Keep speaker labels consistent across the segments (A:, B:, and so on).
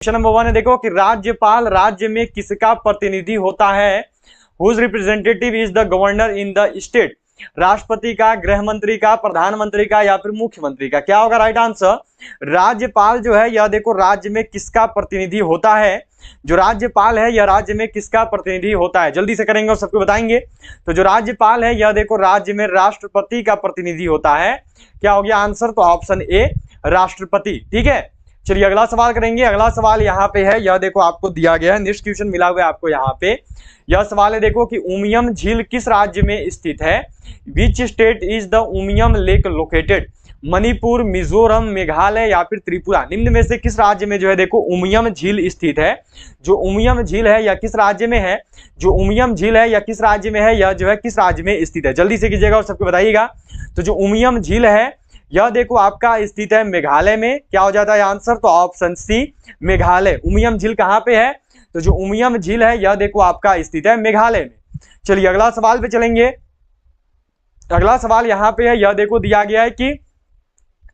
A: Question number 1 है, देखो कि राज्यपाल राज्य में किसका प्रतिनिधि होता है? Whose representative is the governor in the state? राष्ट्रपति का, गृह मंत्री का, प्रधानमंत्री का या फिर मुख्यमंत्री का? क्या होगा राइट आंसर? राज्यपाल जो है यह देखो राज्य में किसका प्रतिनिधि होता है? जो राज्यपाल है यह राज्य में किसका प्रतिनिधि होता है? जल्दी से करेंगे और सबको बताएंगे। तो जो राज्यपाल है यह देखो राज्य में राष्ट्रपति का प्रतिनिधि होता है। क्या हो गया आंसर? तो ऑप्शन ए राष्ट्रपति। ठीक है, चलिए अगला सवाल करेंगे। अगला सवाल यहाँ पे है, यह देखो आपको दिया गया है, नेक्स्ट क्वेश्चन मिला हुआ है आपको यहाँ पे। यह सवाल है देखो कि उमियम झील किस राज्य में स्थित है? Which state is the Umiam lake located? Manipur, Mizoram, Meghalaya या फिर त्रिपुरा? निम्न में से किस राज्य में जो है देखो उमियम झील स्थित है? जो उमियम झील है यह किस राज्य में है? जो उमियम झील है यह किस राज्य में है? यह जो है किस राज्य में स्थित है? जल्दी से कीजिएगा और सबको बताइएगा। तो जो उमियम झील है यह देखो आपका स्थित है मेघालय में। क्या हो जाता है आंसर? तो ऑप्शन सी मेघालय। उमियम झील कहाँ पे है? तो जो उमियम झील है यह देखो आपका स्थित है मेघालय में। चलिए अगला सवाल पे चलेंगे। अगला सवाल यहाँ पे है, यह देखो दिया गया है कि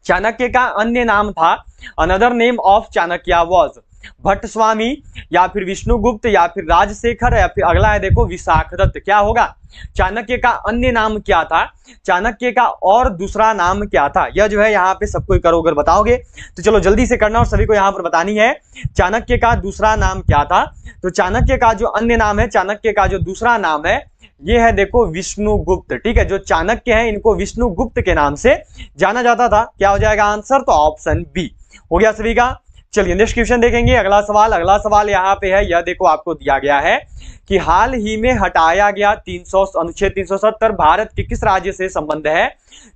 A: चाणक्य का अन्य नाम था। Another name of Chanakya was Bhatt Swami या फिर विष्णुगुप्त या फिर राजशेखर या फिर अगला है देखो विशाखदत्त। क्या होगा? चाणक्य का अन्य नाम क्या था? चाणक्य का और दूसरा नाम क्या था? यह जो है यहाँ पे सबको करो अगर बताओगे तो चलो जल्दी से करना और सभी को यहाँ पर बतानी है। चाणक्य का दूसरा नाम क्या था? तो चाणक्य का जो अन्य नाम है, चाणक्य का जो दूसरा नाम है ये है देखो विष्णुगुप्त। ठीक है, जो चाणक्य है इनको विष्णुगुप्त के नाम से जाना जाता था। क्या हो जाएगा आंसर? तो ऑप्शन बी हो गया सभी का। चलिए नेक्स्ट क्वेश्चन देखेंगे। अगला सवाल, अगला सवाल यहाँ पे है, यह देखो आपको दिया गया है कि हाल ही में हटाया गया अनुच्छेद 370 भारत के किस राज्य से संबंध है?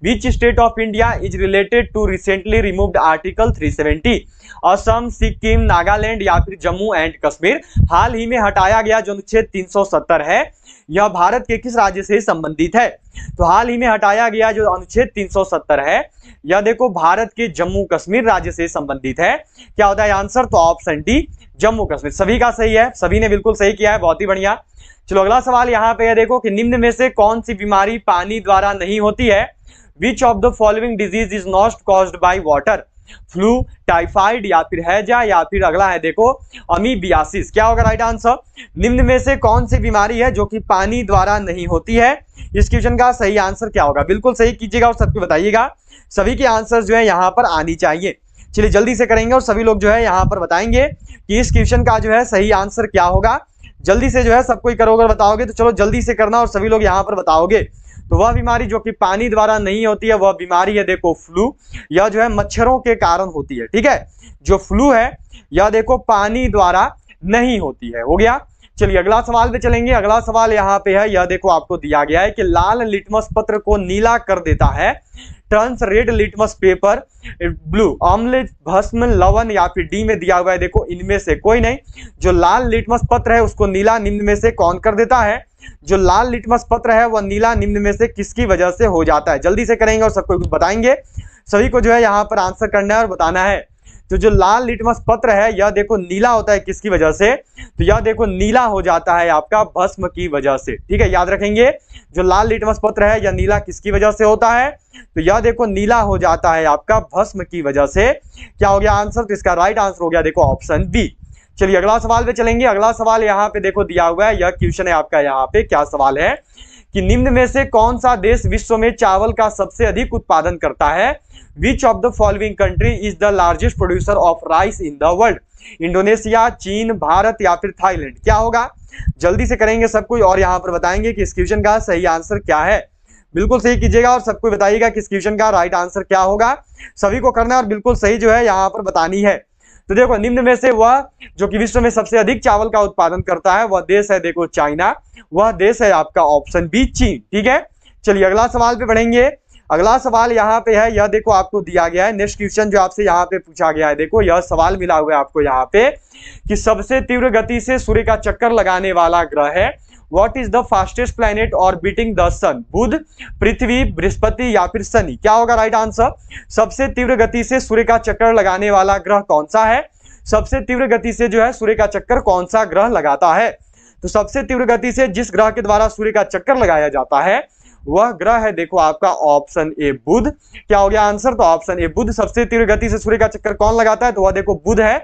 A: Which state of India is related to recently removed article 370? Assam, Sikkim, Nagaland या फिर जम्मू एंड कश्मीर? हाल ही में हटाया गया जो अनुच्छेद 370 है यह भारत के किस राज्य से संबंधित है? तो हाल ही में हटाया गया जो अनुच्छेद 370 है यह देखो भारत के जम्मू कश्मीर राज्य से संबंधित है। क्या होता है आंसर? तो ऑप्शन डी जम्मू कश्मीर। सभी का सही है, सभी ने बिल्कुल सही किया है, बहुत ही बढ़िया। चलो अगला सवाल यहाँ पे है देखो कि निम्न में से कौन सी बीमारी पानी द्वारा नहीं होती है? Which of the following disease is not caused by water? Flu, typhoid या फिर हैजा या फिर अगला है देखो अमीबियासिस? क्या होगा राइट आंसर? निम्न में से कौन सी बीमारी है जो कि पानी द्वारा नहीं होती है? इस क्वेश्चन का सही आंसर क्या होगा? बिल्कुल सही कीजिएगा और सबको बताइएगा। सभी के आंसर जो है यहाँ पर आनी चाहिए। चलिए जल्दी से करेंगे और सभी लोग जो है यहाँ पर बताएंगे कि इस क्वेश्चन का जो है सही आंसर क्या होगा। जल्दी से जो है सबको करोगे बताओगे तो चलो जल्दी से करना और सभी लोग यहाँ पर बताओगे। तो वह बीमारी जो कि पानी द्वारा नहीं होती है वह बीमारी है देखो फ्लू। यह जो है मच्छरों के कारण होती है। ठीक है, जो फ्लू है यह देखो पानी द्वारा नहीं होती है। हो गया। चलिए अगला सवाल पे चलेंगे। अगला सवाल यहाँ पे है, यह देखो आपको दिया गया है कि लाल लिटमस पत्र को नीला कर देता है। Turns red litmus paper blue? अम्ल, भस्म, लवण या फिर डी में दिया हुआ है देखो इनमें से कोई नहीं। जो लाल लिटमस पत्र है उसको नीला निम्न में से कौन कर देता है? जो लाल लिटमस पत्र है वह नीला निम्न में से किसकी वजह से हो जाता है? जल्दी से करेंगे और सबको बताएंगे। सभी को जो है यहाँ पर आंसर करना है और बताना है। तो जो लाल लिटमस पत्र है यह देखो नीला होता है किसकी वजह से? तो यह देखो नीला हो जाता है आपका भस्म की वजह से। ठीक है, याद रखेंगे जो लाल लिटमस पत्र है यह नीला किसकी वजह से होता है? तो यह देखो नीला हो जाता है आपका भस्म की वजह से। क्या हो गया आंसर? तो इसका राइट आंसर हो गया देखो ऑप्शन बी। चलिए अगला सवाल पे चलेंगे। अगला सवाल यहाँ पे देखो दिया हुआ है, यह क्वेश्चन है आपका। यहाँ पे क्या सवाल है कि निम्न में से कौन सा देश विश्व में चावल का सबसे अधिक उत्पादन करता है? Which of the following country is the largest producer of rice in the world? Indonesia, चीन, भारत या फिर थाईलैंड? क्या होगा? जल्दी से करेंगे सब कुछ और यहाँ पर बताएंगे कि इस क्वेश्चन का सही आंसर क्या है। बिल्कुल सही कीजिएगा और सबको बताइएगा कि इस क्वेश्चन का राइट आंसर क्या होगा। सभी को करना है और बिल्कुल सही जो है यहाँ पर बतानी है। तो देखो निम्न में से वह जो कि विश्व में सबसे अधिक चावल का उत्पादन करता है वह देश है देखो चाइना। वह देश है आपका ऑप्शन बी चीन। ठीक है, चलिए अगला सवाल पे बढ़ेंगे। अगला सवाल यहाँ पे है, यह देखो आपको दिया गया है। नेक्स्ट क्वेश्चन जो आपसे यहाँ पे पूछा गया है देखो यह सवाल मिला हुआ है आपको यहाँ पे कि सबसे तीव्र गति से सूर्य का चक्कर लगाने वाला ग्रह है। What is the fastest planet orbiting the sun? बुध, पृथ्वी, बृहस्पति या फिर शनि? क्या होगा राइट आंसर? सबसे तीव्र गति से सूर्य का चक्कर लगाने वाला ग्रह कौन सा है? सबसे तीव्र गति से जो है सूर्य का चक्कर कौन सा ग्रह लगाता है? तो सबसे तीव्र गति से जिस ग्रह के द्वारा सूर्य का चक्कर लगाया जाता है वह ग्रह है देखो आपका ऑप्शन ए बुध। क्या हो गया आंसर? तो ऑप्शन ए बुध। सबसे तीव्र गति से सूर्य का चक्कर कौन लगाता है? तो वह देखो बुध है।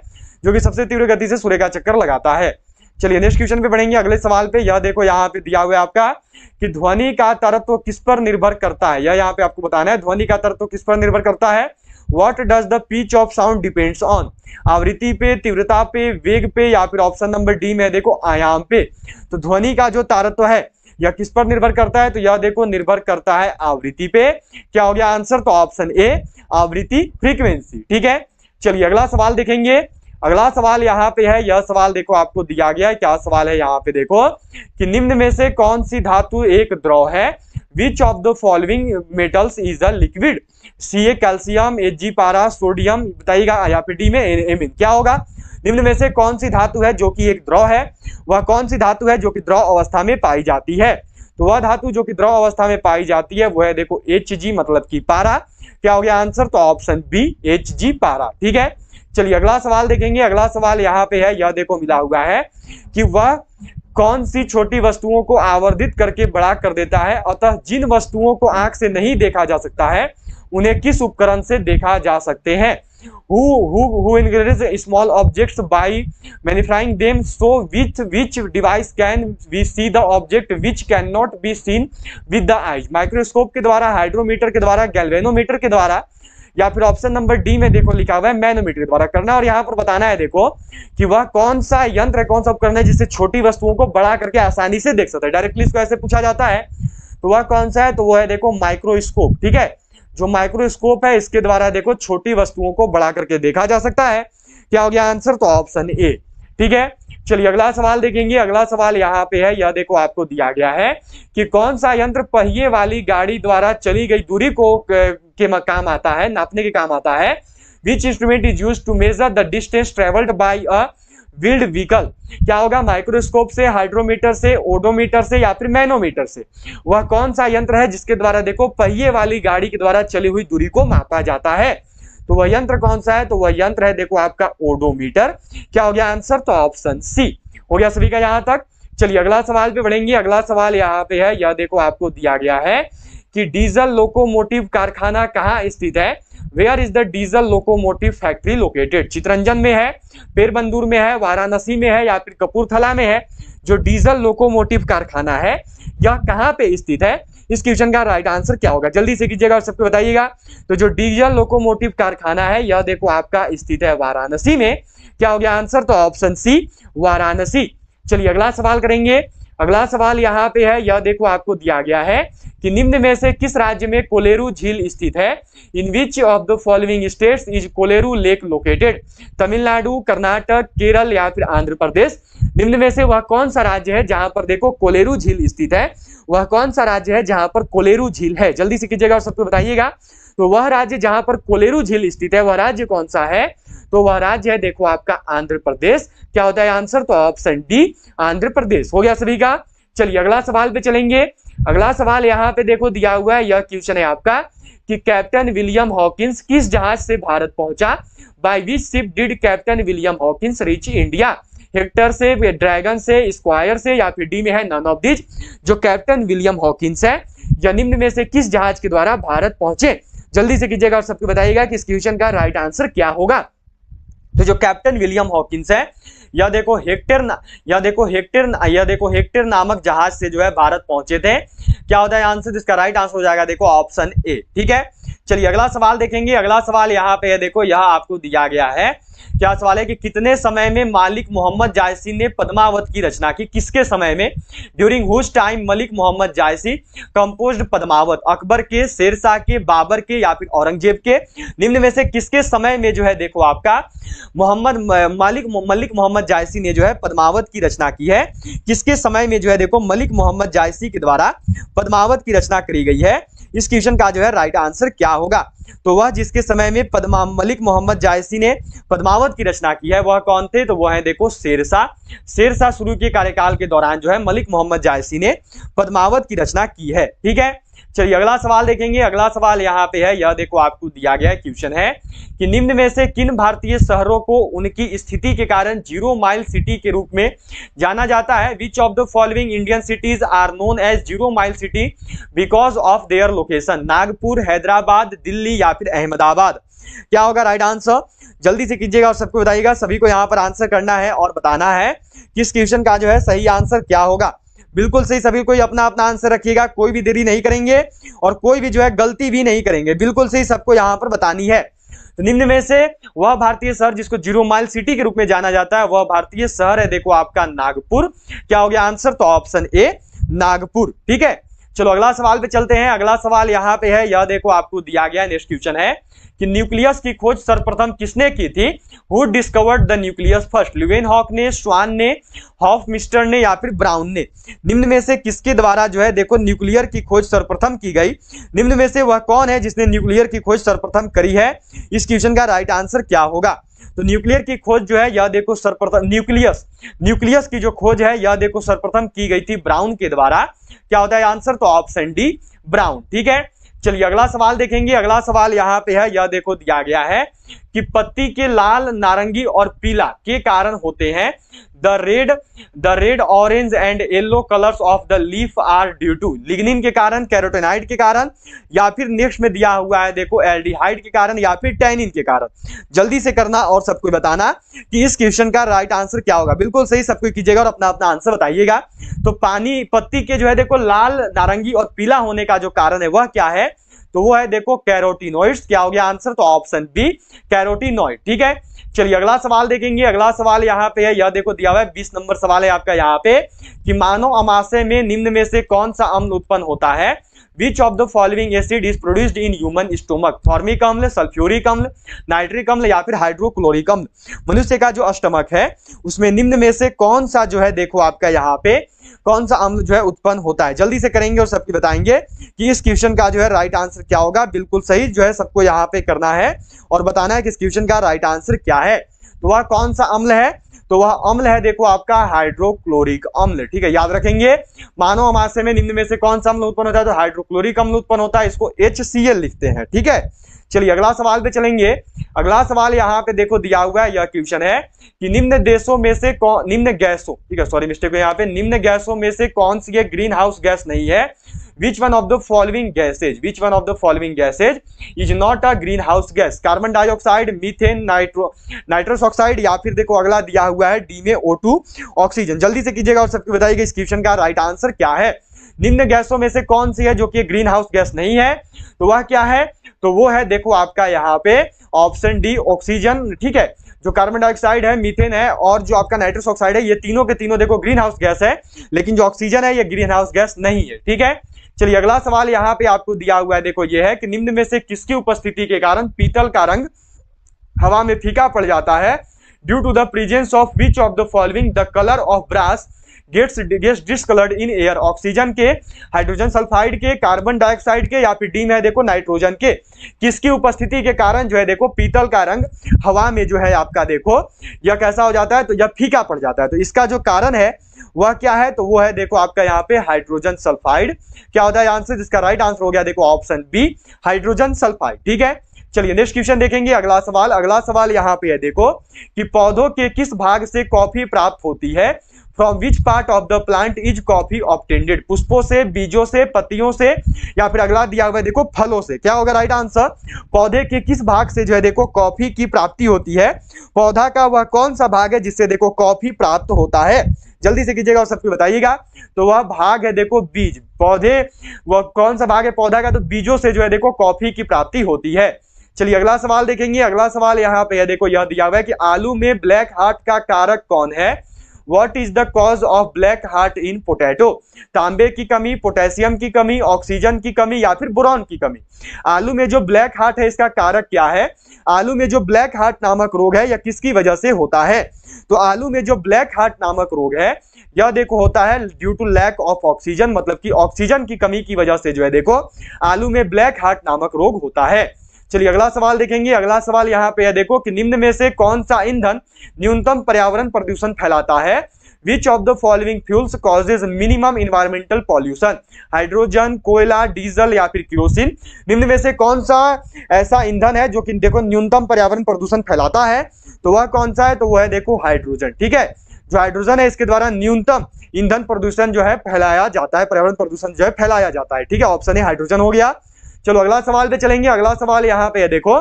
A: जो कि सबसे तीव्र गति से सूर्य का चक्कर लगाता है। चलिए नेक्स्ट क्वेश्चन पे बढ़ेंगे अगले सवाल पे। यह देखो यहाँ पे दिया हुआ है आपका कि ध्वनि का तरत्व किस पर निर्भर करता है। यह यहाँ पे आपको बताना है ध्वनि का तरत्व किस पर निर्भर करता है। What does the pitch of sound depends on? आवृत्ति पे, तीव्रता पे, वेग पे, या फिर ऑप्शन नंबर डी में देखो आयाम पे। तो ध्वनि का जो तारत्व है यह किस पर निर्भर करता है, तो यह देखो निर्भर करता है आवृत्ति पे। क्या हो गया आंसर, तो ऑप्शन ए आवृत्ति, फ्रीक्वेंसी। ठीक है, चलिए अगला सवाल देखेंगे। अगला सवाल यहाँ पे है, यह सवाल देखो आपको दिया गया है। क्या सवाल है यहाँ पे देखो कि निम्न में से कौन सी धातु एक द्रव है। Which of the following metals is a liquid. Ca calcium, Ag पारा, सोडियम, बताइएगा। यहाँ पे डी में एमिन। क्या होगा, निम्न में से कौन सी धातु है जो कि एक द्रव है, वह कौन सी धातु है जो कि द्रव अवस्था में पाई जाती है। तो वह धातु जो कि द्रव अवस्था में पाई जाती है वह है देखो Hg मतलब कि पारा। क्या हो गया आंसर, तो ऑप्शन बी Hg पारा। ठीक है, चलिए अगला सवाल देखेंगे। अगला सवाल यहाँ पे है, यह देखो मिला हुआ है कि वह कौन सी छोटी वस्तुओं को आवर्धित करके बड़ा कर देता है। अतः जिन वस्तुओं को आंख से नहीं देखा जा सकता है उन्हें किस उपकरण से देखा जा सकते हैं। Who encourages small objects by magnifying them, so with which device can we see the object which cannot be seen with the eyes। Microscope के द्वारा, हाइड्रोमीटर के द्वारा, गैल्वेनोमीटर के द्वारा, या फिर ऑप्शन नंबर डी में देखो लिखा हुआ है मैनोमीटर के द्वारा करना। और यहाँ पर बताना है देखो कि वह कौन सा यंत्र है, कौन सा उपकरण है जिससे छोटी वस्तुओं को बड़ा करके आसानी से देख सकता है। डायरेक्टली इसको ऐसे पूछा जाता है, तो वह कौन सा है, तो वह है देखो माइक्रोस्कोप। ठीक है, जो माइक्रोस्कोप है इसके द्वारा देखो छोटी वस्तुओं को बड़ा करके देखा जा सकता है। क्या हो गया आंसर, तो ऑप्शन ए। ठीक है, चलिए अगला सवाल देखेंगे। अगला सवाल यहाँ पे है, यह देखो आपको दिया गया है कि कौन सा यंत्र पहिए वाली गाड़ी द्वारा चली गई दूरी को के काम आता है, नापने के काम आता है। Which instrument is used to measure the distance travelled by a wheeled vehicle. क्या होगा, माइक्रोस्कोप से, हाइड्रोमीटर से, ओडोमीटर से, या फिर मैनोमीटर से। वह कौन सा यंत्र है जिसके द्वारा देखो पहिए वाली गाड़ी के द्वारा चली हुई दूरी को मापा जाता है। तो वह यंत्र कौन सा है, तो वह यंत्र है देखो आपका ओडोमीटर। क्या हो गया आंसर, तो ऑप्शन सी हो गया सभी का यहाँ तक। चलिए अगला सवाल पे बढ़ेंगे। अगला सवाल यहाँ पे है, यह देखो आपको दिया गया है कि डीजल लोकोमोटिव कारखाना कहाँ स्थित है। Where is the diesel locomotive factory located. Chittaranjan में है, पेरबंदूर में है, वाराणसी में है, या फिर कपूरथला में है। जो डीजल लोकोमोटिव कारखाना है यह कहाँ पे स्थित है। इस क्वेश्चन का राइट आंसर क्या होगा, जल्दी से कीजिएगा और सबको बताइएगा। तो जो डीजल लोकोमोटिव कारखाना है यह देखो आपका स्थित है वाराणसी में। क्या हो गया आंसर, तो ऑप्शन सी वाराणसी। चलिए अगला सवाल करेंगे। अगला सवाल यहाँ पे है, यह देखो आपको दिया गया है कि निम्न में से किस राज्य में कोलेरू झील स्थित है। In which of the following states is Kolleru lake located. Tamil Nadu, Karnataka, Kerala, या फिर आंध्र प्रदेश। निम्न में से वह कौन सा राज्य है जहां पर देखो कोलेरू झील स्थित है। वह कौन सा राज्य है जहां पर कोलेरू झील है, जल्दी से कीजिएगा और सबको बताइएगा। तो वह राज्य जहां पर कोलेरू झील स्थित है वह राज्य कौन सा है, तो वह राज्य है देखो आपका आंध्र प्रदेश। क्या होता है आंसर, तो ऑप्शन डी आंध्र प्रदेश। हो गया सभी का। चलिए अगला सवाल पे चलेंगे। अगला सवाल यहाँ पे देखो दिया हुआ है, यह क्वेश्चन है आपका कि कैप्टन विलियम हॉकिंस किस जहाज से भारत पहुंचा। By which ship did captain William Hawkins reach India. Hector से, ड्रैगन से, स्क्वायर से, या फिर डी में है नन ऑफ दिस। जो कैप्टन विलियम हॉकिंस है या निम्न में से किस जहाज के द्वारा भारत पहुंचे। जल्दी से कीजिएगा और सबको बताइएगा कि इस क्वेश्चन का राइट आंसर क्या होगा। तो जो कैप्टन विलियम हॉकिंस है यह देखो हेक्टर नामक जहाज से जो है भारत पहुंचे थे। क्या होता है आंसर, इसका राइट आंसर हो जाएगा देखो ऑप्शन ए। ठीक है, चलिए अगला सवाल देखेंगे। अगला सवाल यहाँ पे है देखो, यह आपको दिया गया है। क्या सवाल है कि कितने समय में मलिक मोहम्मद जायसी ने पद्मावत की रचना की। किसके समय में, during whose time Malik Muhammad Jayasi composed Padmavat. Akbar के, शेरशाह के, बाबर के, या फिर औरंगजेब के। निम्न में से किसके समय में जो है देखो आपका मलिक मोहम्मद जायसी ने जो है पद्मावत की रचना की है। किसके समय में जो है देखो मलिक मोहम्मद जायसी के द्वारा पद्मावत की रचना करी गई है। इस क्वेश्चन का जो है राइट आंसर क्या होगा, तो वह जिसके समय में मलिक मोहम्मद जायसी ने पद्मावत की रचना की है वह कौन थे, तो वह है देखो शेरशाह शुरू के कार्यकाल के दौरान जो है मलिक मोहम्मद जायसी ने पद्मावत की रचना की है। ठीक है, चलिए अगला सवाल देखेंगे। अगला सवाल यहाँ पे है, यह देखो आपको दिया गया क्वेश्चन है कि निम्न में से किन भारतीय शहरों को उनकी स्थिति के कारण 0 माइल सिटी के रूप में जाना जाता है। Which of the following Indian cities are known as 0 mile city because of their location. Nagpur, Hyderabad, Delhi या फिर अहमदाबाद। क्या होगा राइट आंसर? जल्दी से कीजिएगा और सबको बताइएगा। सभी को यहाँ पर आंसर करना है और बताना है कि इस क्वेश्चन का जो है सही आंसर क्या होगा। बिल्कुल सही, सभी कोई अपना अपना आंसर रखिएगा, कोई भी देरी नहीं करेंगे और कोई भी जो है गलती भी नहीं करेंगे। बिल्कुल सही सबको यहाँ पर बतानी है। तो निम्न में से वह भारतीय शहर जिसको 0 माइल सिटी के रूप में जाना जाता है, वह भारतीय शहर है देखो आपका नागपुर। क्या हो गया आंसर? तो ऑप्शन ए नागपुर। ठीक है, चलो अगला सवाल पे चलते हैं। अगला सवाल यहाँ पे है, यह देखो आपको दिया गया नेक्स्ट क्वेश्चन है कि न्यूक्लियस की खोज सर्वप्रथम किसने की थी। Who discovered the nucleus first. Leeuwenhoek ने, स्वान ने, हॉफमिस्टर ने या फिर ब्राउन ने। निम्न में से किसके द्वारा जो है देखो न्यूक्लियर की खोज सर्वप्रथम की गई। निम्न में से वह कौन है जिसने न्यूक्लियर की खोज सर्वप्रथम करी है। इस क्वेश्चन का राइट आंसर क्या होगा? तो न्यूक्लियर की खोज जो है यह देखो सर्वप्रथम न्यूक्लियस की जो खोज है यह देखो सर्वप्रथम की गई थी ब्राउन के द्वारा। क्या होता है आंसर? तो ऑप्शन डी ब्राउन। ठीक है, चलिए अगला सवाल देखेंगे। अगला सवाल यहाँ पे है, यह देखो दिया गया है कि पत्ती के लाल, नारंगी और पीला के कारण होते हैं the red orange and yellow colours of the leaf are due to. Lignin के कारण, कैरोटेनॉइड के कारण या फिर नेक्स्ट में दिया हुआ है देखो एल्डिहाइड के कारण या फिर टैनिन के कारण। जल्दी से करना और सबको बताना कि इस क्वेश्चन का राइट आंसर क्या होगा। बिल्कुल सही सबको कीजिएगा और अपना अपना आंसर बताइएगा। तो पत्ती के जो है देखो लाल, नारंगी और पीला होने का जो कारण है वह क्या है? तो वो है देखो कैरोटीनॉइड्स। क्या हो गया आंसर? तो ऑप्शन बी कैरोटीनॉइड। ठीक है, चलिए अगला सवाल देखेंगे। अगला सवाल यहाँ पे है, यह देखो दिया हुआ है 20 नंबर सवाल है आपका यहाँ पे कि मानव अमाशय में निम्न में से कौन सा अम्ल उत्पन्न होता है। Which of the following acid is produced in human stomach. Formic अम्ल, सल्फ्यूरिक अम्ल, नाइट्रिक अम्ल या फिर हाइड्रोक्लोरिक अम्ल। मनुष्य का जो स्टमक है उसमें निम्न में से कौन सा जो है देखो आपका यहाँ पे कौन सा अम्ल जो है उत्पन्न होता है। जल्दी से करेंगे और सबको बताएंगे कि इस क्वेश्चन का जो है राइट आंसर क्या होगा। बिल्कुल सही जो है सबको यहाँ पे करना है और बताना है कि इस क्वेश्चन का राइट आंसर क्या है। तो वह कौन सा अम्ल है? तो वह अम्ल है देखो आपका हाइड्रोक्लोरिक अम्ल। ठीक है, याद रखेंगे। मानव अमाशय में निम्न में से कौन सा अम्ल उत्पन्न होता है? तो हाइड्रोक्लोरिक अम्ल उत्पन्न होता है, इसको HCl लिखते हैं। ठीक है, चलिए अगला सवाल पे चलेंगे। अगला सवाल यहाँ पे देखो दिया हुआ है, यह क्वेश्चन है कि निम्न देशों में से निम्न गैसों, ठीक है सॉरी मिस्टेक है यहाँ पे, निम्न गैसों में से कौन सी ग्रीन हाउस गैस नहीं है। Which one of the following gases is not a greenhouse gas? Carbon dioxide, methane, nitrous oxide या फिर देखो अगला दिया हुआ है डी में O2 ऑक्सीजन। जल्दी से कीजिएगा और सबको बताइएगा इस क्वेश्चन का राइट आंसर क्या है। निम्न गैसों में से कौन सी है जो कि ग्रीन हाउस गैस नहीं है? तो वह क्या है? तो वो है देखो आपका यहाँ पे ऑप्शन डी ऑक्सीजन। ठीक है, जो कार्बन डाइऑक्साइड है, मीथेन है और जो आपका नाइट्रस ऑक्साइड है, ये तीनों के तीनों देखो ग्रीन हाउस गैस है, लेकिन जो ऑक्सीजन है ये ग्रीन हाउस गैस नहीं है। ठीक है, चलिए अगला सवाल यहाँ पे आपको दिया हुआ है देखो ये है कि निम्न में से किसकी उपस्थिति के कारण पीतल का रंग हवा में फीका पड़ जाता है। Due to the presence of which of the following the colour of brass gets discoloured in air. Oxygen के, हाइड्रोजन सल्फाइड के, कार्बन डाइऑक्साइड के या फिर डी में देखो नाइट्रोजन के। किसकी उपस्थिति के कारण जो है देखो पीतल का रंग हवा में जो है आपका देखो यह कैसा हो जाता है? तो यह फीका पड़ जाता है। तो इसका जो कारण है वह क्या है? तो वो है देखो आपका यहाँ पे हाइड्रोजन सल्फाइड। क्या होता है आंसर? जिसका राइट आंसर हो गया देखो ऑप्शन बी हाइड्रोजन सल्फाइड। ठीक है, चलिए नेक्स्ट क्वेश्चन देखेंगे। अगला सवाल यहाँ पे है देखो कि पौधों के किस भाग से कॉफी प्राप्त होती है। From which part of the plant is coffee obtained. पुष्पों से, बीजों से, पत्तियों से या फिर अगला दिया हुआ है देखो फलों से। क्या होगा राइट आंसर? पौधे के किस भाग से जो है देखो कॉफी की प्राप्ति होती है। पौधा का वह कौन सा भाग है जिससे देखो कॉफी प्राप्त होता है। जल्दी से कीजिएगा और सबको बताइएगा। तो वह भाग है देखो बीज। पौधे वह कौन सा भाग है पौधा का? तो बीजों से जो है देखो कॉफी की प्राप्ति होती है। चलिए अगला सवाल देखेंगे। अगला सवाल यहाँ पे है देखो, यह दिया हुआ है कि आलू में ब्लैक हार्ट का कारक कौन है। What is the cause of black heart in potato? तांबे की कमी, पोटेशियम की कमी, ऑक्सीजन की कमी या फिर बोरॉन की कमी। आलू में जो ब्लैक हार्ट है इसका कारक क्या है? आलू में जो ब्लैक हार्ट नामक रोग है यह किसकी वजह से होता है? तो आलू में जो ब्लैक हार्ट नामक रोग है यह देखो होता है due to lack of oxygen, मतलब कि ऑक्सीजन की कमी की वजह से जो है देखो आलू में ब्लैक हार्ट नामक रोग होता है। चलिए अगला सवाल देखेंगे। अगला सवाल यहाँ पे है देखो कि निम्न में से कौन सा ईंधन न्यूनतम पर्यावरण प्रदूषण फैलाता है। Which of the following fuels causes minimum environmental pollution, hydrogen, कोयला, डीजल या फिर केरोसिन। निम्न में से कौन सा ऐसा ईंधन है जो कि देखो न्यूनतम पर्यावरण प्रदूषण फैलाता है, तो वह कौन सा है, तो वह है देखो हाइड्रोजन। ठीक है, जो हाइड्रोजन है इसके द्वारा न्यूनतम ईंधन प्रदूषण जो है फैलाया जाता है, पर्यावरण प्रदूषण जो है फैलाया जाता है। ठीक है, ऑप्शन ए हाइड्रोजन हो गया। चलो अगला सवाल पे चलेंगे। अगला सवाल यहाँ पे देखो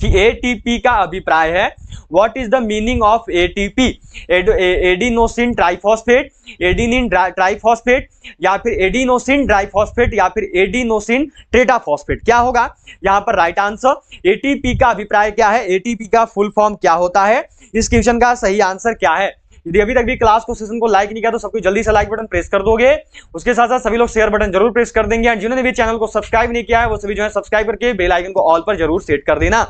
A: कि एटीपी का अभिप्राय है। What is the meaning of ATP, adenosine triphosphate, adenine triphosphate या फिर एडिनोसिन ट्राइफॉस्फेट या फिर एडिनोसिन टेट्राफॉस्फेट, क्या होगा यहाँ पर राइट आंसर। एटीपी का अभिप्राय क्या है, एटीपी का फुल फॉर्म क्या होता है, इस क्वेश्चन का सही आंसर क्या है। यदि अभी तक भी क्लास को सेशन को लाइक नहीं किया तो सबको जल्दी से लाइक बटन प्रेस कर दोगे, उसके साथ साथ सभी लोग शेयर बटन जरूर प्रेस कर देंगे। एंड जिन्होंने भी चैनल को सब्सक्राइब नहीं किया है वो सभी जो है सब्सक्राइब करके बेल आइकन को ऑल पर जरूर सेट कर देना।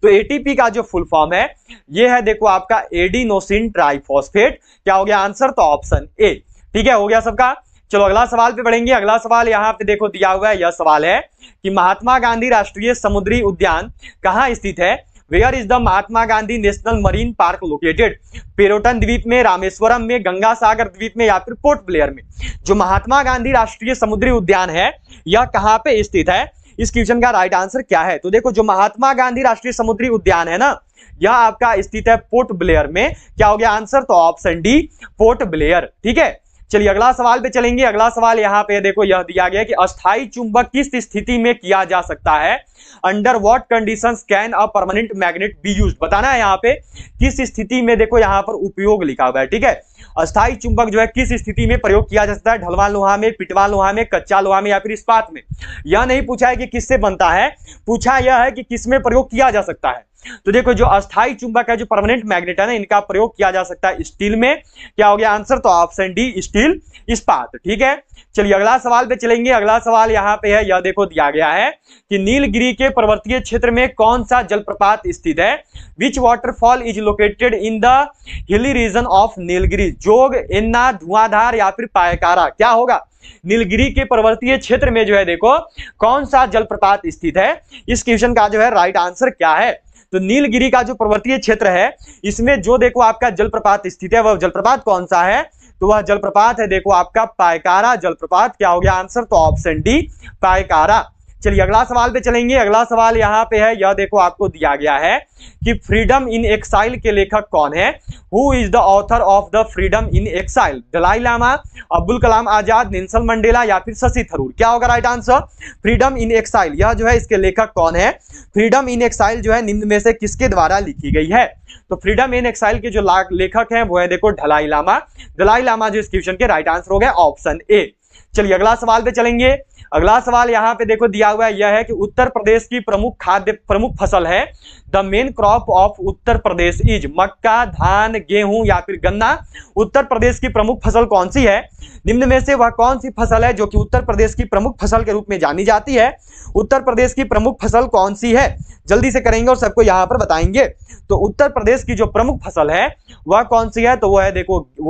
A: तो एटीपी का जो फुल फॉर्म है ये है देखो आपका एडिनोसिन ट्राइफॉस्फेट। क्या हो गया आंसर, तो ऑप्शन ए। ठीक है, हो गया सबका। चलो अगला सवाल पे बढ़ेंगे। अगला सवाल यहाँ पे देखो दिया हुआ है, यह सवाल है कि महात्मा गांधी राष्ट्रीय समुद्री उद्यान कहाँ स्थित है। Where is the Mahatma Gandhi national marine park located, Pirotan द्वीप में, रामेश्वरम में, गंगा सागर द्वीप में या फिर पोर्ट ब्लेयर में। जो महात्मा गांधी राष्ट्रीय समुद्री उद्यान है यह कहाँ पे स्थित है, इस क्वेश्चन का राइट आंसर क्या है। तो देखो जो महात्मा गांधी राष्ट्रीय समुद्री उद्यान है ना, यह आपका स्थित है पोर्ट ब्लेयर में। क्या हो गया आंसर, तो ऑप्शन डी पोर्ट ब्लेयर। ठीक है, चलिए अगला सवाल पे चलेंगे। अगला सवाल यहाँ पे देखो यह दिया गया कि अस्थायी चुंबक किस स्थिति में किया जा सकता है, under what conditions can a permanent magnet be used. बताना है यहाँ पे किस स्थिति में देखो यहाँ पर उपयोग लिखा हुआ है। ठीक है, अस्थायी चुंबक जो है किस स्थिति में प्रयोग किया जा सकता है, ढलवान लोहा में, पिटवान लोहा में, कच्चा लोहा में या फिर इस्पात में। यह नहीं पूछा है कि किससे बनता है, पूछा यह है कि किस में प्रयोग किया जा सकता है। तो देखो जो अस्थायी चुंबक है, जो परमानेंट मैग्नेट है ना, इनका प्रयोग किया जा सकता है स्टील में। क्या हो गया आंसर, तो ऑप्शन डी स्टील, इस्पात। ठीक है, चलिए अगला सवाल पे चलेंगे। अगला सवाल यहाँ पे है, यह देखो दिया गया है कि नीलगिरी के पर्वतीय क्षेत्र में कौन सा जलप्रपात स्थित है। Which waterfall is located in the hilly region of Nilgiri, Jog, एन्ना, धुआंधार या फिर पायकारा। क्या होगा, नीलगिरी के पर्वतीय क्षेत्र में जो है देखो कौन सा जलप्रपात स्थित है, इस क्वेश्चन का जो है राइट आंसर क्या है। तो नीलगिरी का जो पर्वतीय क्षेत्र है इसमें जो देखो आपका जलप्रपात स्थित है वह जलप्रपात कौन सा है, तो वह जलप्रपात है देखो आपका पायकारा जलप्रपात। क्या हो गया आंसर, तो ऑप्शन डी पायकारा। चलिए अगला सवाल पे चलेंगे। अगला सवाल यहाँ पे है, यह देखो आपको दिया गया है कि फ्रीडम इन एक्साइल के लेखक कौन है। Who is the author of the freedom in exile, Dalai Lama, Abdul Kalam Azad, Nelson Mandela या फिर शशि थरूर। क्या होगा right answer, freedom in exile, यह जो है इसके लेखक कौन है। फ्रीडम इन एक्साइल जो है निम्न में से किसके द्वारा लिखी गई है, तो फ्रीडम इन एक्साइल के जो लेखक हैं वो है देखो दलाई लामा। दलाई लामा जो इस क्वेश्चन के राइट आंसर हो गया ऑप्शन ए। चलिए अगला सवाल पे चलेंगे। अगला सवाल यहाँ पे देखो दिया हुआ है, यह है कि उत्तर प्रदेश की प्रमुख फसल है। The main crop of Uttar Pradesh is, मक्का, धान, गेहूं या फिर गन्ना। उत्तर प्रदेश की प्रमुख फसल कौन सी है, निम्न में से वह कौन सी फसल है जो कि उत्तर प्रदेश की प्रमुख फसल के रूप में जानी जाती है। उत्तर प्रदेश की प्रमुख फसल कौन सी है, जल्दी से करेंगे और सबको यहाँ पर बताएंगे। तो उत्तर प्रदेश की जो प्रमुख फसल है वह कौन सी है, तो वो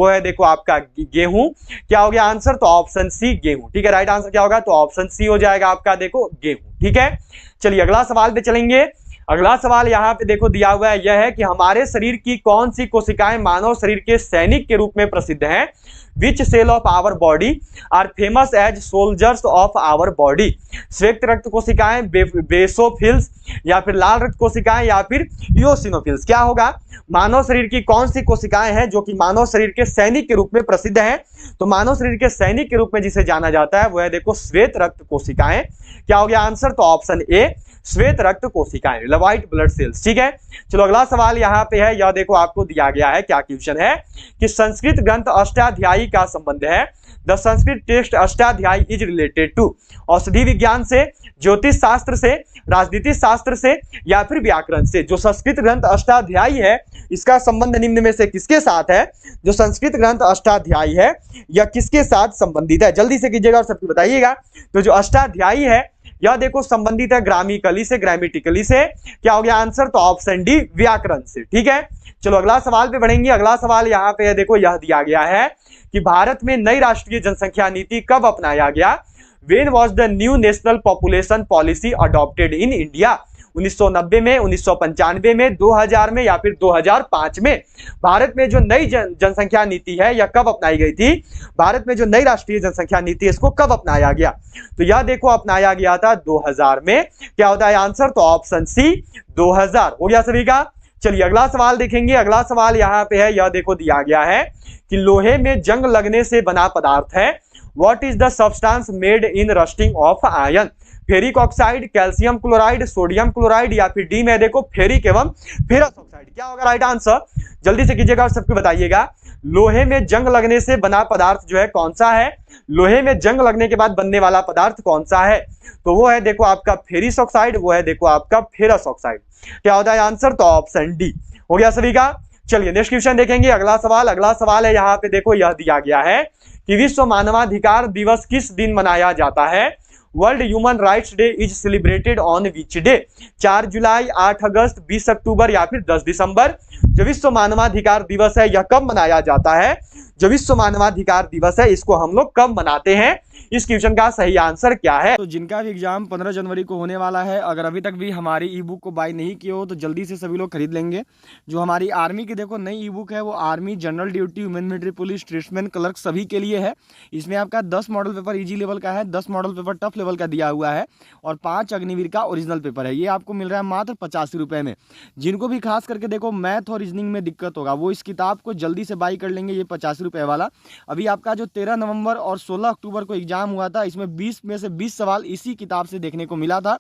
A: है देखो आपका गेहूं। क्या हो गया आंसर, तो ऑप्शन सी गेहूं। ठीक है, राइट आंसर क्या होगा, तो ऑप्शन सी हो जाएगा आपका देखो गेहूं। ठीक है, चलिए अगला सवाल पे चलेंगे। अगला सवाल यहाँ पे देखो दिया हुआ है, यह है कि हमारे शरीर की कौन सी कोशिकाएं मानव शरीर के सैनिक के रूप में प्रसिद्ध हैं। Which cell of our body are famous as soldiers of our body. श्वेत रक्त कोशिकाएं, बेसोफिल्स या फिर लाल रक्त कोशिकाएं या फिर इओसिनोफिल्स। क्या होगा, मानव शरीर की कौन सी कोशिकाएं हैं जो कि मानव शरीर के सैनिक के रूप में प्रसिद्ध हैं। तो मानव शरीर के सैनिक के रूप में जिसे जाना जाता है वह है देखो श्वेत रक्त कोशिकाएं। क्या हो गया आंसर, तो ऑप्शन ए श्वेत रक्त कोशिकाएं, व्हाइट ब्लड सेल्स। ठीक है, चलो अगला सवाल यहाँ पे है, यह देखो आपको दिया गया है, क्या क्वेश्चन है कि संस्कृत ग्रंथ अष्टाध्यायी का संबंध है। The Sanskrit text Ashtadhyayi is related to, औषधि विज्ञान से, ज्योतिष शास्त्र से, राजनीति शास्त्र से या फिर व्याकरण से। जो संस्कृत ग्रंथ अष्टाध्यायी है इसका संबंध निम्न में से किसके साथ है। जो संस्कृत ग्रंथ अष्टाध्यायी है यह किसके साथ संबंधित है, जल्दी से कीजिएगा और सबको बताइएगा। तो जो अष्टाध्यायी है यह देखो संबंधित है ग्रामिकली से, ग्रामेटिकली से। क्या हो गया आंसर, तो ऑप्शन डी व्याकरण से। ठीक है, चलो अगला सवाल पे बढ़ेंगे। अगला सवाल यहाँ पे देखो यह दिया गया है कि भारत में नई राष्ट्रीय जनसंख्या नीति कब अपनाया गया। When was the new national population policy adopted in India? 1990 में, 1995 में, 2000 में या फिर 2005 में? भारत में जो नई जनसंख्या नीति है यह कब अपनाई गई थी? भारत में जो नई राष्ट्रीय जनसंख्या नीति है इसको कब अपनाया गया? तो यह देखो अपनाया गया था 2000 में। क्या होता है आंसर? तो ऑप्शन सी 2000 हो गया सभी का। चलिए अगला सवाल देखेंगे। अगला सवाल यहाँ पे है, यह देखो दिया गया है कि लोहे में जंग लगने से बना पदार्थ है। What is the substance made in rusting of iron? Ferric oxide, calcium chloride, sodium chloride या फिर डी में देखो फेरिक एवं फेरस ऑक्साइड। क्या होगा राइट आंसर? जल्दी से कीजिएगा और सबको बताइएगा। लोहे में जंग लगने से बना पदार्थ जो है कौन सा है? लोहे में जंग लगने के बाद बनने वाला पदार्थ कौन सा है? तो वो है देखो आपका फेरिस ऑक्साइड, वो है देखो आपका फेरस ऑक्साइड। क्या होता है आंसर? तो ऑप्शन डी हो गया सभी का। चलिए नेक्स्ट क्वेश्चन देखेंगे। अगला सवाल है यहाँ पे देखो, यह दिया गया है कि विश्व मानवाधिकार दिवस किस दिन मनाया जाता है? World human rights day is celebrated on which day? 4 जुलाई, 8 अगस्त, 20 अक्टूबर या फिर 10 दिसंबर? जो विश्व मानवाधिकार दिवस है यह कब मनाया जाता है? जो विश्व मानवाधिकार दिवस है इसको हम लोग कब मनाते हैं? इस क्वेश्चन का सही आंसर क्या है?
B: तो जिनका भी एग्जाम 15 जनवरी को होने वाला है, अगर अभी तक भी हमारी ई बुक को बाय नहीं किए हो तो जल्दी से सभी लोग खरीद लेंगे। जो हमारी आर्मी की देखो नई ई बुक है वो army general duty, women military police, tradesman, clerk सभी के लिए है। इसमें आपका 10 मॉडल पेपर ईजी लेवल का है, 10 मॉडल पेपर टफ लेवल का दिया हुआ है और 5 अग्निवीर का ओरिजिनल पेपर है। ये आपको मिल रहा है मात्र 85 रुपये में। जिनको भी खास करके देखो मैथ और रीजनिंग में दिक्कत होगा वो इस किताब को जल्दी से बाई कर लेंगे। ये 85 रुपये वाला। अभी आपका जो 13 नवंबर और 16 अक्टूबर को एग्जाम हुआ था इसमें 20 में से 20 सवाल इसी किताब से देखने को मिला था।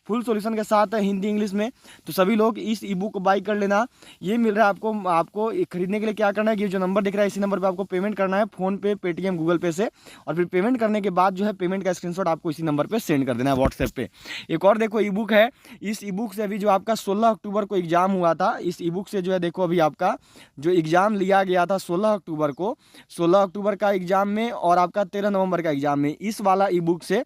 B: फुल सॉल्यूशन के साथ है हिंदी इंग्लिश में। तो सभी लोग इस ई बुक को बाई कर लेना। ये मिल रहा है आपको खरीदने के लिए क्या करना है, ये जो नंबर दिख रहा है इसी नंबर पे आपको पेमेंट करना है, फोन पे, पेटीएम, गूगल पे से। और फिर पेमेंट करने के बाद जो है पेमेंट का स्क्रीनशॉट आपको इसी नंबर पे सेंड कर देना है व्हाट्सएप पे। एक और देखो ई बुक है। इस ई बुक से अभी जो आपका 16 अक्टूबर को एग्जाम हुआ था, इस ई बुक से जो है देखो अभी आपका जो एग्जाम लिया गया था 16 अक्टूबर को, 16 अक्टूबर का एग्जाम में और आपका 13 नवंबर का एग्जाम में, इस वाला ई बुक से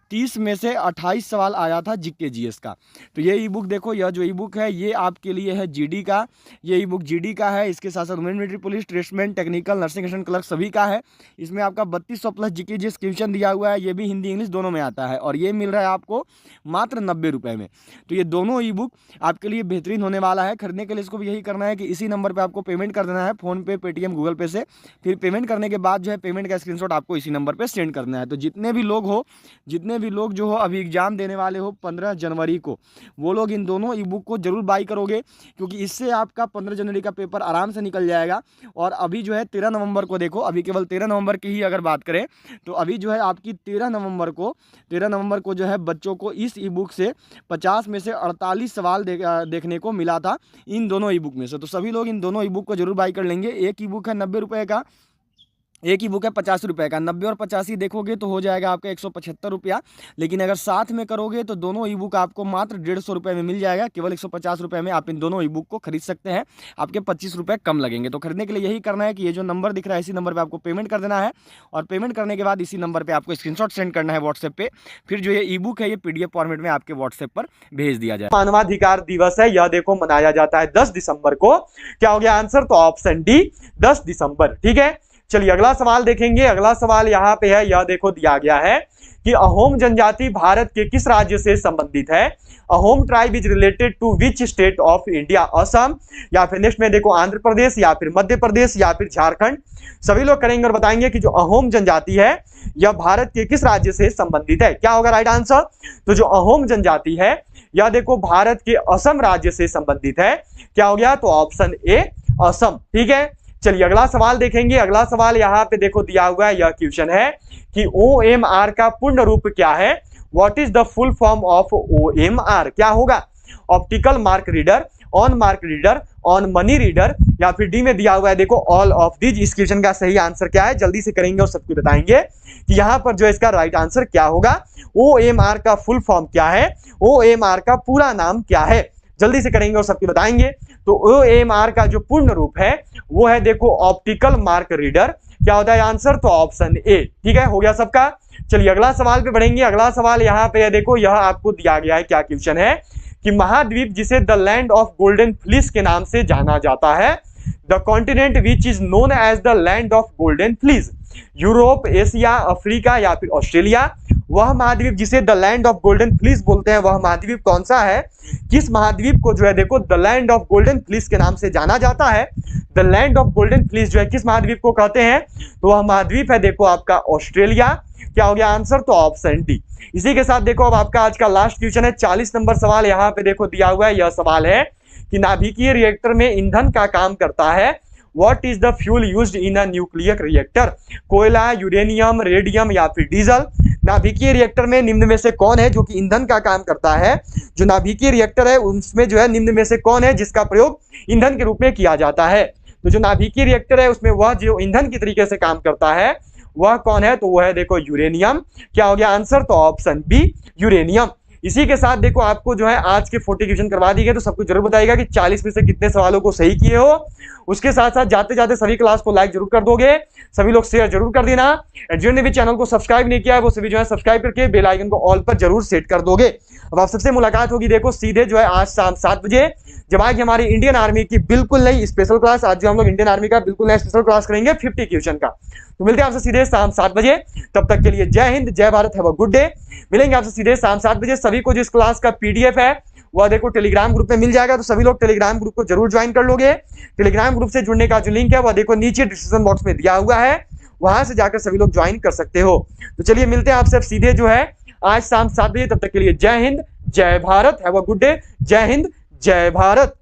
B: 30 में से 28 सवाल आया था जीके जीएस का। तो ये ई बुक देखो, यह जो ई बुक है ये आपके लिए है जीडी का। ये ई बुक जीडी का है। इसके साथ साथ women military police, tradesman, technical, nursing assistant, clerk सभी का है। इसमें आपका 3200 प्लस जीके जीएस क्वेश्चन दिया हुआ है। ये भी हिंदी इंग्लिश दोनों में आता है और ये मिल रहा है आपको मात्र 90 रुपये में। तो ये दोनों ई बुक आपके लिए बेहतरीन होने वाला है। खरीदने के लिए इसको भी यही करना है कि इसी नंबर पर आपको पेमेंट कर देना है, फोन पे, पेटीएम, गूगल पे से। फिर पेमेंट करने के बाद जो है पेमेंट का स्क्रीनशॉट आपको इसी नंबर पर सेंड करना है। तो जितने भी लोग जो हो अभी एग्जाम देने वाले हो 15 जनवरी को, वो लोग इन दोनों ई बुक को जरूर बाई करोगे क्योंकि इससे आपका 15 जनवरी का पेपर आराम से निकल जाएगा। और अभी जो है 13 नवंबर को देखो, अभी केवल 13 नवंबर की ही अगर बात करें तो अभी जो है आपकी 13 नवंबर को जो है बच्चों को इस ई बुक से 50 में से 48 सवाल देखने को मिला था इन दोनों ई बुक में से। तो सभी लोग इन दोनों ई बुक को जरूर बाई कर लेंगे। एक ई बुक है 90 रुपये का, एक ही बुक है 50 रुपये का। 90 और 85 देखोगे तो हो जाएगा आपका 175 रुपया। लेकिन अगर साथ में करोगे तो दोनों ई बुक आपको मात्र 150 रुपये में मिल जाएगा। केवल 150 रुपये में आप इन दोनों ई बुक को खरीद सकते हैं। आपके 25 रुपये कम लगेंगे। तो खरीदने के लिए यही करना है कि ये जो नंबर दिख रहा है इसी नंबर पर आपको पेमेंट कर देना है और पेमेंट करने के बाद इसी नंबर पर आपको स्क्रीनशॉट सेंड करना है व्हाट्सएप पे। फिर जो ये ई बुक है ये PDF फॉर्मेट में आपके व्हाट्सएप पर भेज दिया जाए।
A: मानवाधिकार दिवस है यह देखो मनाया जाता है 10 दिसंबर को। क्या हो गया आंसर? तो ऑप्शन डी 10 दिसंबर। ठीक है, चलिए अगला सवाल देखेंगे। अगला सवाल यहाँ पे है, यह देखो दिया गया है कि अहोम जनजाति भारत के किस राज्य से संबंधित है? Ahom tribe is related to which state of India? Assam या फिर नेक्स्ट में देखो आंध्र प्रदेश या फिर मध्य प्रदेश या फिर झारखंड? सभी लोग करेंगे और बताएंगे कि जो अहोम जनजाति है यह भारत के किस राज्य से संबंधित है। क्या होगा राइट आंसर? तो जो अहोम जनजाति है यह देखो भारत के असम राज्य से संबंधित है। क्या हो गया? तो ऑप्शन ए असम। ठीक है, चलिए अगला सवाल देखेंगे। अगला सवाल यहाँ पे देखो दिया हुआ है, यह क्वेश्चन है कि OMR का पूर्ण रूप क्या है? What is the full form of OMR? क्या होगा? Optical mark reader, on mark reader, on money reader या फिर डी में दिया हुआ है देखो ऑल ऑफ दीज। इस क्वेश्चन का सही आंसर क्या है? जल्दी से करेंगे और सबको बताएंगे कि यहाँ पर जो इसका राइट आंसर क्या होगा। OMR का फुल फॉर्म क्या है? OMR का पूरा नाम क्या है? जल्दी से करेंगे और सबको बताएंगे। तो OMR का जो पूर्ण रूप है वो है देखो ऑप्टिकल मार्क रीडर। क्या होता है आंसर? तो ऑप्शन ए। ठीक है, हो गया सबका। चलिए अगला सवाल पे बढ़ेंगे। अगला सवाल यहाँ पे है देखो, यह आपको दिया गया है। क्या क्वेश्चन है कि महाद्वीप जिसे the land of golden fleece के नाम से जाना जाता है, the continent which is known as the land of golden fleece? Europe, Asia, Africa या फिर ऑस्ट्रेलिया? वह महाद्वीप जिसे the land of golden fleece बोलते हैं, वह महाद्वीप कौन सा है? किस महाद्वीप को जो है देखो the land of golden fleece के नाम से जाना जाता है? The land of golden fleece जो है किस महाद्वीप को कहते हैं? तो वह महाद्वीप है देखो आपका ऑस्ट्रेलिया। क्या हो गया आंसर? तो ऑप्शन डी। इसी के साथ देखो अब आपका आज का लास्ट क्वेश्चन है, 40 नंबर सवाल यहाँ पे देखो दिया हुआ है। यह सवाल है कि नाभिकीय रिएक्टर में ईंधन का काम करता है। What is the fuel used in a nuclear reactor? कोयला, यूरेनियम, रेडियम या फिर डीजल। नाभिकीय रिएक्टर में निम्न में से कौन है जो कि ईंधन का काम करता है? जो नाभिकीय रिएक्टर है उसमें जो है निम्न में से कौन है जिसका प्रयोग ईंधन के रूप में किया जाता है? तो जो नाभिकीय रिएक्टर है उसमें वह जो ईंधन की तरीके से काम करता है वह कौन है? तो वह है देखो यूरेनियम। क्या हो गया आंसर? तो ऑप्शन बी यूरेनियम। इसी के साथ देखो आपको जो है आज के 40 क्वेश्चन करवा दी गए, तो सबको जरूर बताइएगा कि 40 में से कितने सवालों को सही किए हो। उसके साथ साथ जाते जाते सभी क्लास को लाइक जरूर कर दोगे, सभी लोग शेयर जरूर कर देना। जिन्होंने भी चैनल को सब्सक्राइब नहीं किया है वो सभी जो है सब्सक्राइब करके बेल आइकन को ऑल पर जरूर सेट कर दोगे। अब आप सबसे मुलाकात होगी देखो सीधे जो है आज शाम 7 बजे, जब आएगी हमारी इंडियन आर्मी की बिल्कुल नई स्पेशल क्लास। आज जो हम लोग इंडियन आर्मी का बिल्कुल नया स्पेशल क्लास करेंगे 50 क्वेश्चन का। तो मिलते हैं आपसे सीधे शाम 7 बजे। तब तक के लिए जय हिंद, जय Bharat, have a good day. मिलेंगे आपसे सीधे शाम 7 बजे। सभी को जिस क्लास का पीडीएफ है वह देखो टेलीग्राम ग्रुप में मिल जाएगा, तो सभी लोग टेलीग्राम ग्रुप को जरूर ज्वाइन कर लोगे। टेलीग्राम ग्रुप से जुड़ने का जो लिंक है वह देखो नीचे डिस्क्रिप्शन बॉक्स में दिया हुआ है, वहां से जाकर सभी लोग ज्वाइन कर सकते हो। तो चलिए मिलते हैं आपसे सीधे जो है आज शाम 7 बजे। तब तक के लिए जय हिंद, जय Bharat, have a good day. जय हिंद, जय भारत।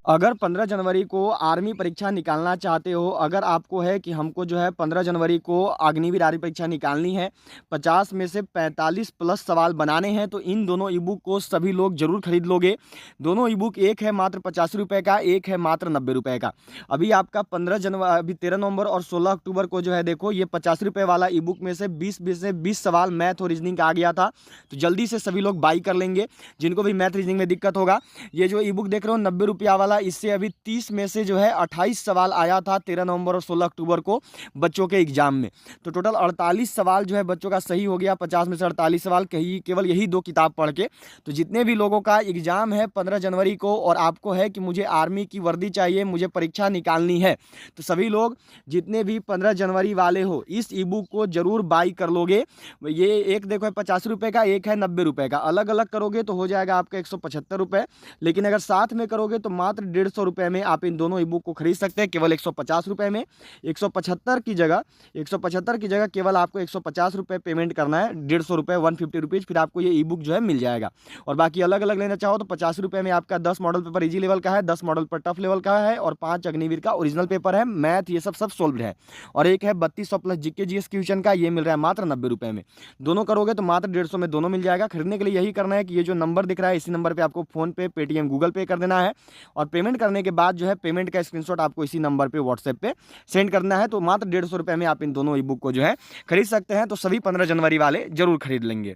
B: अगर 15 जनवरी को आर्मी परीक्षा निकालना चाहते हो, अगर आपको है कि हमको जो है 15 जनवरी को अग्निवीर आर्मी परीक्षा निकालनी है, 50 में से 45 प्लस सवाल बनाने हैं, तो इन दोनों ई बुक को सभी लोग जरूर खरीद लोगे। दोनों ई बुक, एक है मात्र 85 रुपये का, एक है मात्र 90 रुपये का। अभी आपका 15 जनवरी, अभी 13 नवंबर और 16 अक्टूबर को जो है देखो ये 50 रुपये वाला ई बुक में से 20 सवाल मैथ और रीजनिंग का आ गया था, तो जल्दी से सभी लोग बाई कर लेंगे जिनको भी मैथ रीजनिंग में दिक्कत होगा। ये जो ई बुक देख रहे हो 90 रुपया वाला, इससे अभी 30 में से जो है 28 सवाल आया था 13 नवंबर और 16 अक्टूबर को बच्चों के एग्जाम में। तो टोटल 48 सवाल जो है बच्चों का सही हो गया, 50 में से 48 सवाल केवल यही 2 किताब पढ़ के। तो जितने भी लोगों का एग्जाम है 15 जनवरी को और आपको है कि मुझे आर्मी की वर्दी चाहिए, मुझे परीक्षा निकालनी है, तो सभी लोग जितने भी 15 जनवरी वाले हो इस ई बुक को जरूर बाई कर लोगे। ये एक देखो है 50 रुपये का, एक है 90 रुपये का। अलग अलग करोगे तो हो जाएगा आपका 175 रुपये, लेकिन अगर साथ में करोगे तो मात्र 150 रुपये में आप इन दोनों ई बुक को खरीद सकते हैं, केवल 150 रुपये में। 175 की जगह केवल आपको 150 रुपये पेमेंट करना है, 150 रुपये 150 रुपीज़, फिर आपको ये ई बुक जो है मिल जाएगा। और बाकी अलग अलग लेना चाहो तो 50 रुपये में आपका 10 मॉडल पेपर इजी लेवल का है, 10 मॉडल पर टफ लेवल का है और 5 अग्निवीर का ओरिजिनल पेपर है, मैथ ये सब सोल्व है। और एक है 3200 प्लस जीके जीएस क्वेश्चन का, ये मिल रहा है मात्र 90 रुपये में। दोनों करोगे तो मात्र 150 में दोनों मिल जाएगा। खरीदने के लिए यही करना है कि ये जो नंबर दिख रहा है इसी नंबर पर आपको फोन पे, पेटीएम, गूगल पे कर देना है और पेमेंट करने के बाद जो है पेमेंट का स्क्रीनशॉट आपको इसी नंबर पे व्हाट्सएप पे सेंड करना है। तो मात्र 150 रुपये में आप इन दोनों ई बुक को जो है खरीद सकते हैं। तो सभी 15 जनवरी वाले जरूर खरीद लेंगे।